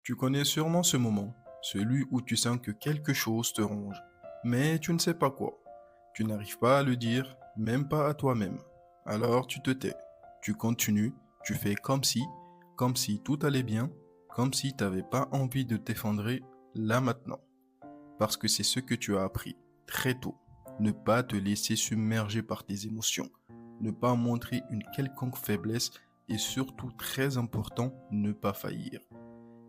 Tu connais sûrement ce moment, celui où tu sens que quelque chose te ronge, mais tu ne sais pas quoi. Tu n'arrives pas à le dire, même pas à toi-même. Alors tu te tais, tu continues, tu fais comme si tout allait bien, comme si tu n'avais pas envie de t'effondrer là maintenant. Parce que c'est ce que tu as appris très tôt. Ne pas te laisser submerger par tes émotions, ne pas montrer une quelconque faiblesse et surtout très important, ne pas faillir.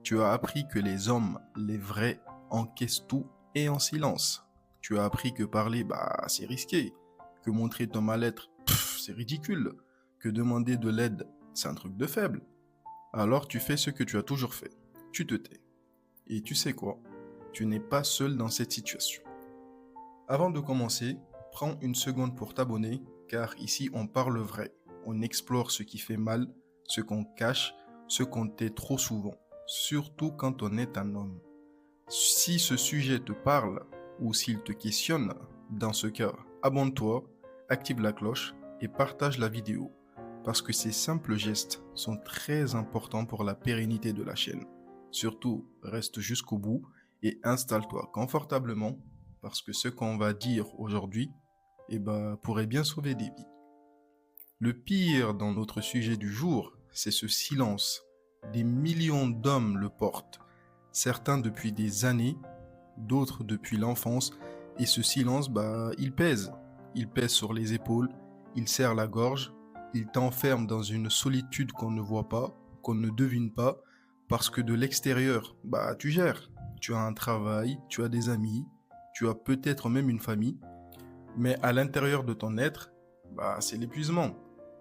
Tu as appris que les hommes, les vrais, encaissent tout et en silence. Tu as appris que parler, c'est risqué. Que montrer ton mal-être, c'est ridicule. Que demander de l'aide, c'est un truc de faible. Alors tu fais ce que tu as toujours fait. Tu te tais. Et tu sais quoi? Tu n'es pas seul dans cette situation. Avant de commencer, prends une seconde pour t'abonner, car ici on parle vrai. On explore ce qui fait mal, ce qu'on cache, ce qu'on tait trop souvent, surtout quand on est un homme. Si ce sujet te parle ou s'il te questionne, dans ce cas, abonne-toi, active la cloche et partage la vidéo, parce que ces simples gestes sont très importants pour la pérennité de la chaîne. Surtout, reste jusqu'au bout et installe-toi confortablement, parce que ce qu'on va dire aujourd'hui pourrait bien sauver des vies. Le pire dans notre sujet du jour, c'est ce silence. Des millions d'hommes le portent, certains depuis des années, d'autres depuis l'enfance, et ce silence, il pèse. Il pèse sur les épaules, il serre la gorge, il t'enferme dans une solitude qu'on ne voit pas, qu'on ne devine pas, parce que de l'extérieur, tu gères. Tu as un travail, tu as des amis, tu as peut-être même une famille, mais à l'intérieur de ton être, c'est l'épuisement,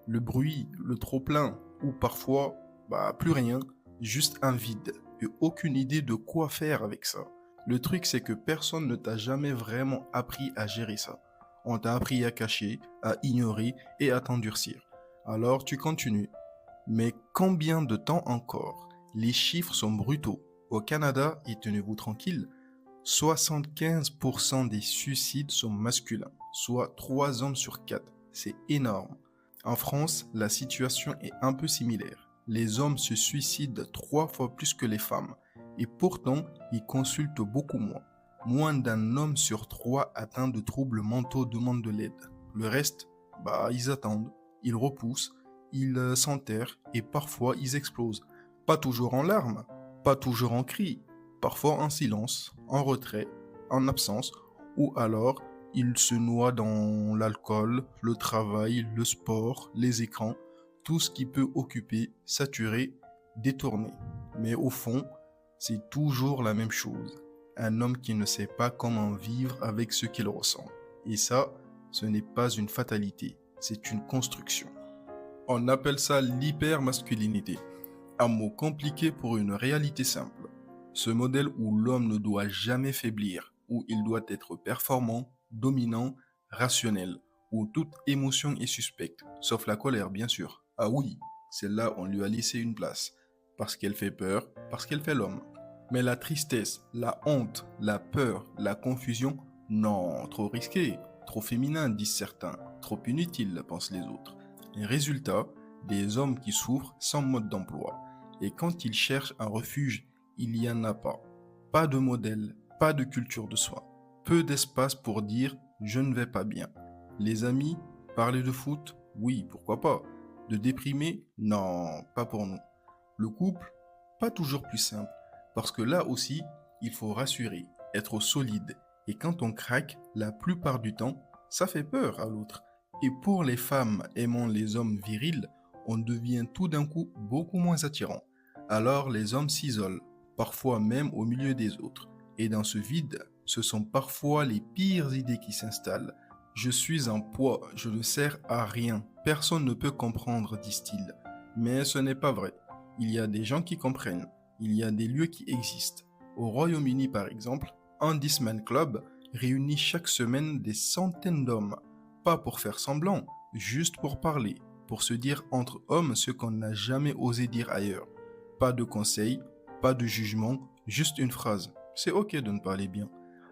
le bruit, le trop-plein, ou parfois, plus rien, juste un vide, et aucune idée de quoi faire avec ça. Le truc, c'est que personne ne t'a jamais vraiment appris à gérer ça. On t'a appris à cacher, à ignorer et à t'endurcir. Alors tu continues. Mais combien de temps encore? Les chiffres sont brutaux. Au Canada, et tenez-vous tranquille, 75% des suicides sont masculins, soit 3 hommes sur 4. C'est énorme. En France, la situation est un peu similaire. Les hommes se suicident 3 fois plus que les femmes. Et pourtant, ils consultent beaucoup moins. Moins d'un homme sur 3 atteint de troubles mentaux demande de l'aide. Le reste, ils attendent, ils repoussent, ils s'enterrent et parfois ils explosent. Pas toujours en larmes, pas toujours en cris, parfois en silence, en retrait, en absence, ou alors ils se noient dans l'alcool, le travail, le sport, les écrans, tout ce qui peut occuper, saturer, détourner. Mais au fond, c'est toujours la même chose. Un homme qui ne sait pas comment vivre avec ce qu'il ressent. Et ça, ce n'est pas une fatalité, c'est une construction. On appelle ça l'hypermasculinité. Un mot compliqué pour une réalité simple. Ce modèle où l'homme ne doit jamais faiblir, où il doit être performant, dominant, rationnel, où toute émotion est suspecte, sauf la colère bien sûr. Ah oui, celle-là on lui a laissé une place, parce qu'elle fait peur, parce qu'elle fait l'homme. Mais la tristesse, la honte, la peur, la confusion, non, trop risqué, trop féminin disent certains, trop inutile pensent les autres. Et résultat, des hommes qui souffrent sans mode d'emploi. Et quand ils cherchent un refuge, il n'y en a pas. Pas de modèle, pas de culture de soi. Peu d'espace pour dire je ne vais pas bien. Les amis, parler de foot, oui, pourquoi pas. De déprimer, non, pas pour nous. Le couple, pas toujours plus simple. Parce que là aussi, il faut rassurer, être solide. Et quand on craque, la plupart du temps, ça fait peur à l'autre. Et pour les femmes aimant les hommes virils, on devient tout d'un coup beaucoup moins attirant. Alors les hommes s'isolent, parfois même au milieu des autres. Et dans ce vide, ce sont parfois les pires idées qui s'installent. Je suis un poids, je ne sers à rien. Personne ne peut comprendre, disent-ils. Mais ce n'est pas vrai. Il y a des gens qui comprennent. Il y a des lieux qui existent. Au Royaume-Uni, par exemple, un 10-man club réunit chaque semaine des centaines d'hommes. Pas pour faire semblant, juste pour parler, pour se dire entre hommes ce qu'on n'a jamais osé dire ailleurs. Pas de conseils, pas de jugement, juste une phrase. C'est ok de ne pas aller bien.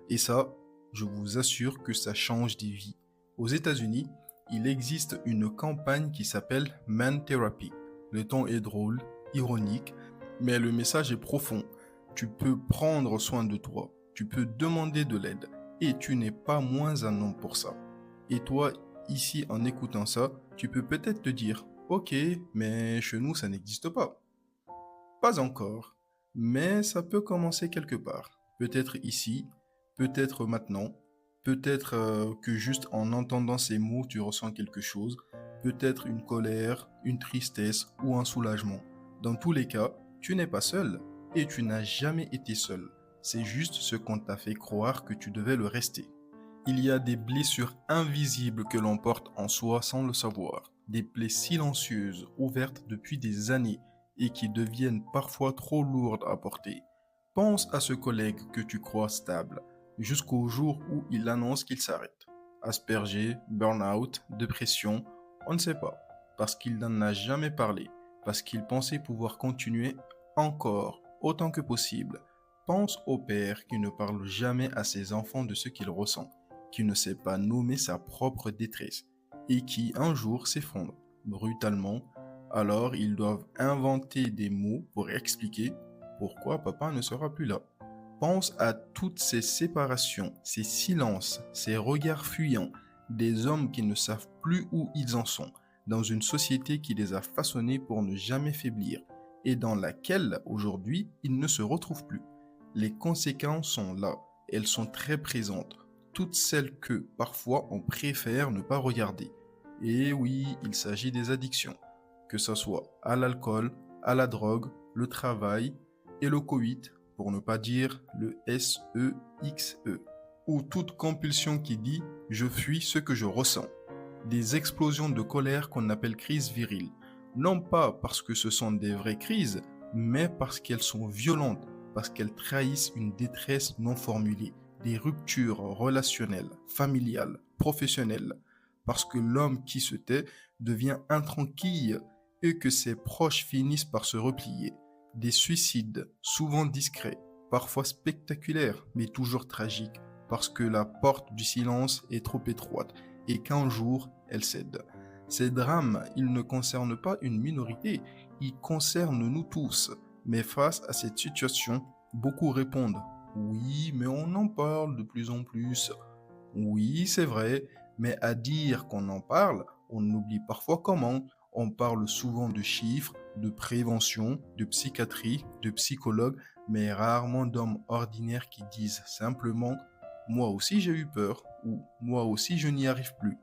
Et ça, je vous assure que ça change des vies. Aux États-Unis, il existe une campagne qui s'appelle Man Therapy. Le ton est drôle, ironique, mais le message est profond. Tu peux prendre soin de toi, tu peux demander de l'aide et tu n'es pas moins un homme pour ça. Et toi, ici, en écoutant ça, tu peux peut-être te dire, ok, mais chez nous, ça n'existe pas. Pas encore, mais ça peut commencer quelque part. Peut-être ici, peut-être maintenant, peut-être que juste en entendant ces mots, tu ressens quelque chose, peut-être une colère, une tristesse ou un soulagement. Dans tous les cas, tu n'es pas seul et tu n'as jamais été seul. C'est juste ce qu'on t'a fait croire que tu devais le rester. Il y a des blessures invisibles que l'on porte en soi sans le savoir, des plaies silencieuses ouvertes depuis des années et qui deviennent parfois trop lourdes à porter. Pense à ce collègue que tu crois stable, jusqu'au jour où il annonce qu'il s'arrête. Aspergé, burn-out, dépression, on ne sait pas, parce qu'il n'en a jamais parlé, parce qu'il pensait pouvoir continuer encore autant que possible. Pense au père qui ne parle jamais à ses enfants de ce qu'il ressent, qui ne sait pas nommer sa propre détresse, et qui un jour s'effondre brutalement. Alors ils doivent inventer des mots pour expliquer pourquoi papa ne sera plus là. Pense à toutes ces séparations, ces silences, ces regards fuyants, des hommes qui ne savent plus où ils en sont, dans une société qui les a façonnés pour ne jamais faiblir, et dans laquelle aujourd'hui ils ne se retrouvent plus. Les conséquences sont là, elles sont très présentes, toutes celles que parfois on préfère ne pas regarder. Et oui, il s'agit des addictions, que ce soit à l'alcool, à la drogue, le travail et le coït, pour ne pas dire le sexe, ou toute compulsion qui dit « je fuis ce que je ressens ». Des explosions de colère qu'on appelle crises viriles, non pas parce que ce sont des vraies crises, mais parce qu'elles sont violentes, parce qu'elles trahissent une détresse non formulée, des ruptures relationnelles, familiales, professionnelles, parce que l'homme qui se tait devient intranquille et que ses proches finissent par se replier. Des suicides, souvent discrets, parfois spectaculaires, mais toujours tragiques, parce que la porte du silence est trop étroite et qu'un jour, elle cède. Ces drames, ils ne concernent pas une minorité, ils concernent nous tous. Mais face à cette situation, beaucoup répondent « Oui, mais on en parle de plus en plus. » Oui, c'est vrai, mais à dire qu'on en parle, on oublie parfois comment. On parle souvent de chiffres, de prévention, de psychiatrie, de psychologue, mais rarement d'hommes ordinaires qui disent simplement « Moi aussi j'ai eu peur » ou « Moi aussi je n'y arrive plus ».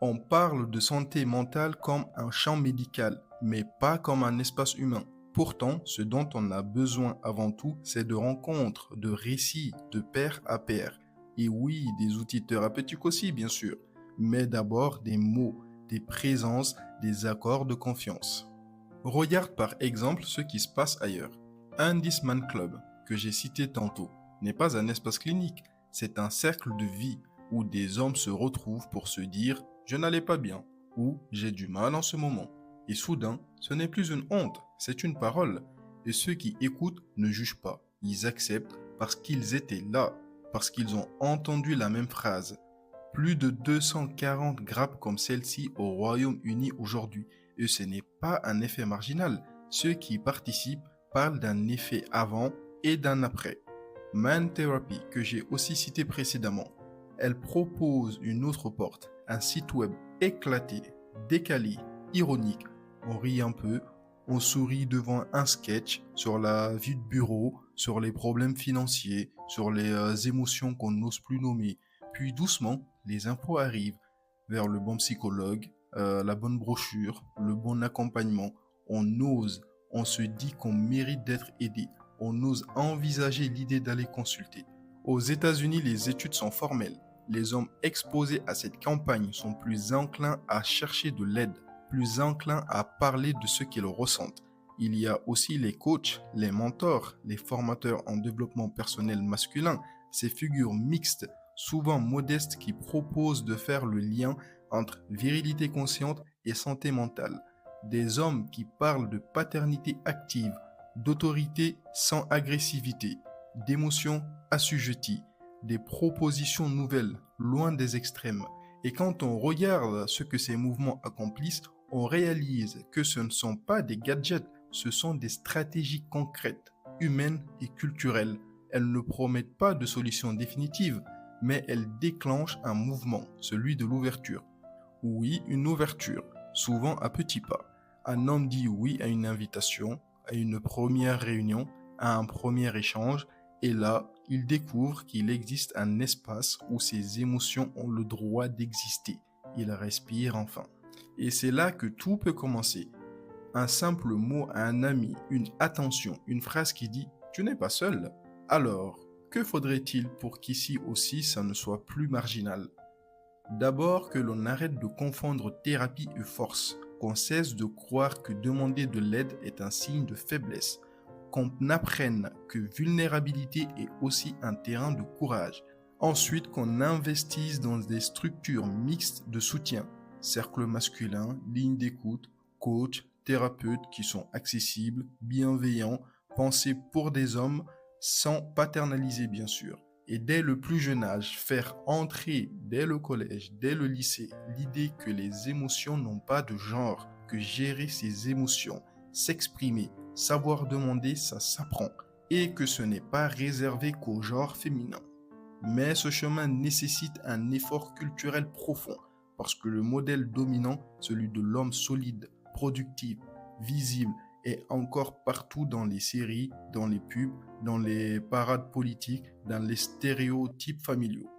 On parle de santé mentale comme un champ médical, mais pas comme un espace humain. Pourtant, ce dont on a besoin avant tout, c'est de rencontres, de récits, de pair à pair. Et oui, des outils thérapeutiques aussi, bien sûr, mais d'abord des mots, des présences, des accords de confiance. Regarde par exemple ce qui se passe ailleurs. Andy's Man Club, que j'ai cité tantôt, n'est pas un espace clinique, c'est un cercle de vie où des hommes se retrouvent pour se dire « je n'allais pas bien » ou « j'ai du mal en ce moment ». Et soudain, ce n'est plus une honte, c'est une parole. Et ceux qui écoutent ne jugent pas, ils acceptent parce qu'ils étaient là, parce qu'ils ont entendu la même phrase. Plus de 240 grappes comme celle-ci au Royaume-Uni aujourd'hui. Et ce n'est pas un effet marginal. Ceux qui y participent parlent d'un effet avant et d'un après. Man Therapy, que j'ai aussi cité précédemment, elle propose une autre porte, un site web éclaté, décalé, ironique. On rit un peu, on sourit devant un sketch sur la vie de bureau, sur les problèmes financiers, sur les émotions qu'on n'ose plus nommer. Puis doucement, les infos arrivent vers le bon psychologue, la bonne brochure, le bon accompagnement. On ose, on se dit qu'on mérite d'être aidé. On ose envisager l'idée d'aller consulter. Aux États-Unis, les études sont formelles. Les hommes exposés à cette campagne sont plus enclins à chercher de l'aide, plus enclins à parler de ce qu'ils ressentent. Il y a aussi les coachs, les mentors, les formateurs en développement personnel masculin, ces figures mixtes, souvent modestes qui proposent de faire le lien entre virilité consciente et santé mentale. Des hommes qui parlent de paternité active, d'autorité sans agressivité, d'émotions assujetties, des propositions nouvelles, loin des extrêmes. Et quand on regarde ce que ces mouvements accomplissent, on réalise que ce ne sont pas des gadgets, ce sont des stratégies concrètes. humaines et culturelles. Elles ne promettent pas de solution définitive, mais elles déclenchent un mouvement, celui de l'ouverture. Oui, une ouverture, souvent à petits pas. Un homme dit oui à une invitation, à une première réunion, à un premier échange, et là, il découvre qu'il existe un espace où ses émotions ont le droit d'exister. Il respire enfin. Et c'est là que tout peut commencer. Un simple mot à un ami, une attention, une phrase qui dit « Tu n'es pas seul ». Alors, que faudrait-il pour qu'ici aussi ça ne soit plus marginal ? D'abord que l'on arrête de confondre thérapie et force, qu'on cesse de croire que demander de l'aide est un signe de faiblesse, qu'on apprenne que vulnérabilité est aussi un terrain de courage. Ensuite, qu'on investisse dans des structures mixtes de soutien, cercle masculin, ligne d'écoute, coach, thérapeutes qui sont accessibles, bienveillants, pensés pour des hommes, sans paternaliser bien sûr. Et dès le plus jeune âge, faire entrer dès le collège, dès le lycée, l'idée que les émotions n'ont pas de genre, que gérer ses émotions, s'exprimer, savoir demander, ça s'apprend, et que ce n'est pas réservé qu'au genre féminin. Mais ce chemin nécessite un effort culturel profond, parce que le modèle dominant, celui de l'homme solide, productif, visible, est encore partout dans les séries, dans les pubs, dans les parades politiques, dans les stéréotypes familiaux.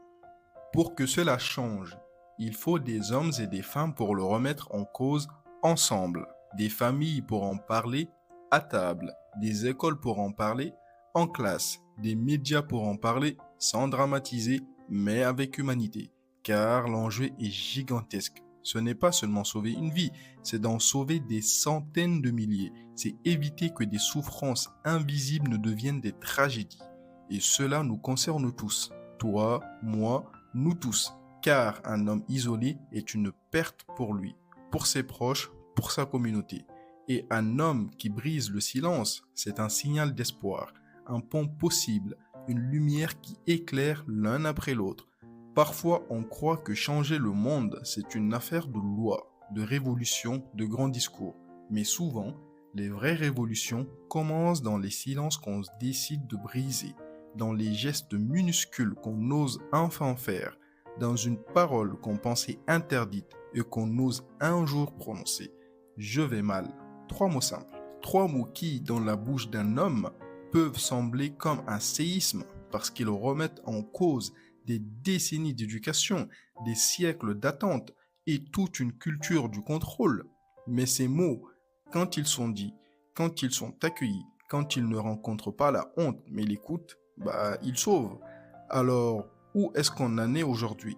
Pour que cela change, il faut des hommes et des femmes pour le remettre en cause ensemble, des familles pour en parler à table, des écoles pour en parler en classe, des médias pour en parler sans dramatiser, mais avec humanité, car l'enjeu est gigantesque. Ce n'est pas seulement sauver une vie, c'est d'en sauver des centaines de milliers. C'est éviter que des souffrances invisibles ne deviennent des tragédies. Et cela nous concerne tous. Toi, moi, nous tous. Car un homme isolé est une perte pour lui, pour ses proches, pour sa communauté. Et un homme qui brise le silence, c'est un signal d'espoir, un pont possible, une lumière qui éclaire l'un après l'autre. Parfois, on croit que changer le monde, c'est une affaire de loi, de révolution, de grands discours. Mais souvent, les vraies révolutions commencent dans les silences qu'on décide de briser, dans les gestes minuscules qu'on ose enfin faire, dans une parole qu'on pensait interdite et qu'on ose un jour prononcer. Je vais mal. 3 mots simples. 3 mots qui, dans la bouche d'un homme, peuvent sembler comme un séisme parce qu'ils remettent en cause des décennies d'éducation, des siècles d'attente et toute une culture du contrôle. Mais ces mots, quand ils sont dits, quand ils sont accueillis, quand ils ne rencontrent pas la honte mais l'écoute, ils sauvent. Alors, où est-ce qu'on en est aujourd'hui ?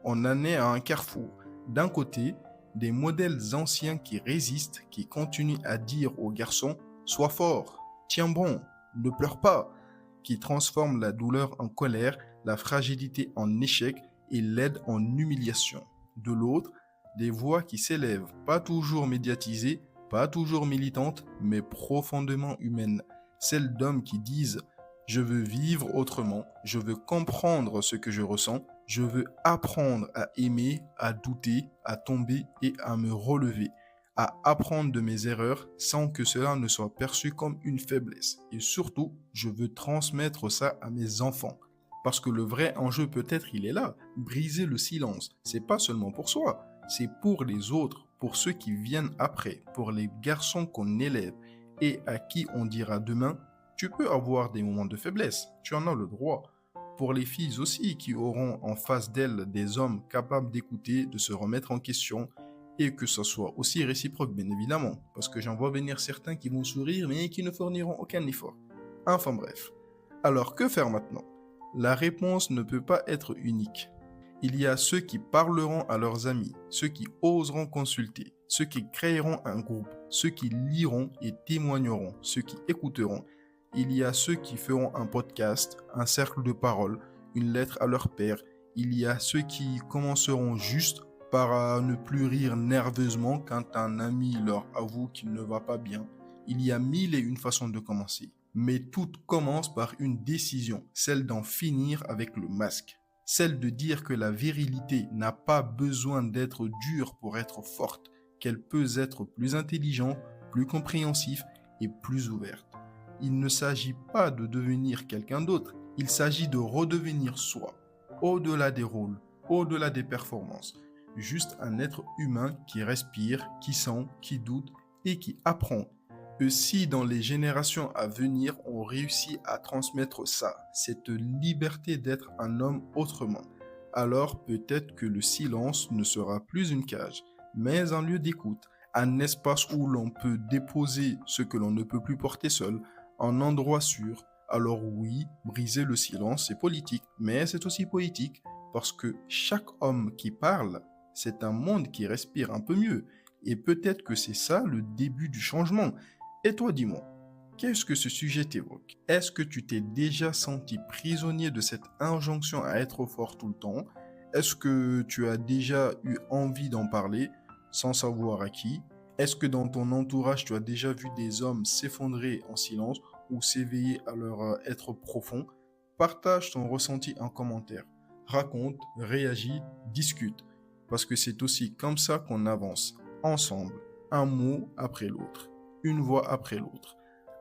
On en est à un carrefour. D'un côté, des modèles anciens qui résistent, qui continuent à dire aux garçons « Sois fort, tiens bon, ne pleure pas », qui transforment la douleur en colère, la fragilité en échec et l'aide en humiliation. De l'autre, des voix qui s'élèvent, pas toujours médiatisées, pas toujours militantes, mais profondément humaines. Celles d'hommes qui disent « Je veux vivre autrement, je veux comprendre ce que je ressens, je veux apprendre à aimer, à douter, à tomber et à me relever, à apprendre de mes erreurs sans que cela ne soit perçu comme une faiblesse. Et surtout, je veux transmettre ça à mes enfants. » Parce que le vrai enjeu peut-être il est là, briser le silence. C'est pas seulement pour soi, c'est pour les autres, pour ceux qui viennent après, pour les garçons qu'on élève et à qui on dira demain « Tu peux avoir des moments de faiblesse, tu en as le droit ». Pour les filles aussi qui auront en face d'elles des hommes capables d'écouter, de se remettre en question et que ce soit aussi réciproque bien évidemment, parce que j'en vois venir certains qui vont sourire mais qui ne fourniront aucun effort. Enfin bref. Alors que faire maintenant ? La réponse ne peut pas être unique. Il y a ceux qui parleront à leurs amis, ceux qui oseront consulter, ceux qui créeront un groupe, ceux qui liront et témoigneront, ceux qui écouteront. Il y a ceux qui feront un podcast, un cercle de parole, une lettre à leur père. Il y a ceux qui commenceront juste par ne plus rire nerveusement quand un ami leur avoue qu'il ne va pas bien. Il y a 1001 façons de commencer. Mais tout commence par une décision, celle d'en finir avec le masque. Celle de dire que la virilité n'a pas besoin d'être dure pour être forte, qu'elle peut être plus intelligente, plus compréhensive et plus ouverte. Il ne s'agit pas de devenir quelqu'un d'autre, il s'agit de redevenir soi, au-delà des rôles, au-delà des performances. Juste un être humain qui respire, qui sent, qui doute et qui apprend. Et si dans les générations à venir, on réussit à transmettre ça, cette liberté d'être un homme autrement, alors peut-être que le silence ne sera plus une cage, mais un lieu d'écoute, un espace où l'on peut déposer ce que l'on ne peut plus porter seul, un endroit sûr. Alors oui, briser le silence, c'est politique, mais c'est aussi poétique, parce que chaque homme qui parle, c'est un monde qui respire un peu mieux. Et peut-être que c'est ça le début du changement. Et toi, dis-moi, qu'est-ce que ce sujet t'évoque? Est-ce que tu t'es déjà senti prisonnier de cette injonction à être fort tout le temps? Est-ce que tu as déjà eu envie d'en parler sans savoir à qui? Est-ce que dans ton entourage, tu as déjà vu des hommes s'effondrer en silence ou s'éveiller à leur être profond? Partage ton ressenti en commentaire. Raconte, réagis, discute. Parce que c'est aussi comme ça qu'on avance, ensemble, un mot après l'autre, une voix après l'autre.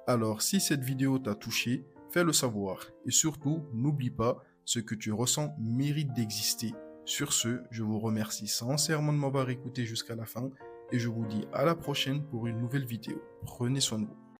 Alors, si cette vidéo t'a touché, fais-le savoir. Et surtout, n'oublie pas, ce que tu ressens mérite d'exister. Sur ce, je vous remercie sincèrement de m'avoir écouté jusqu'à la fin et je vous dis à la prochaine pour une nouvelle vidéo. Prenez soin de vous.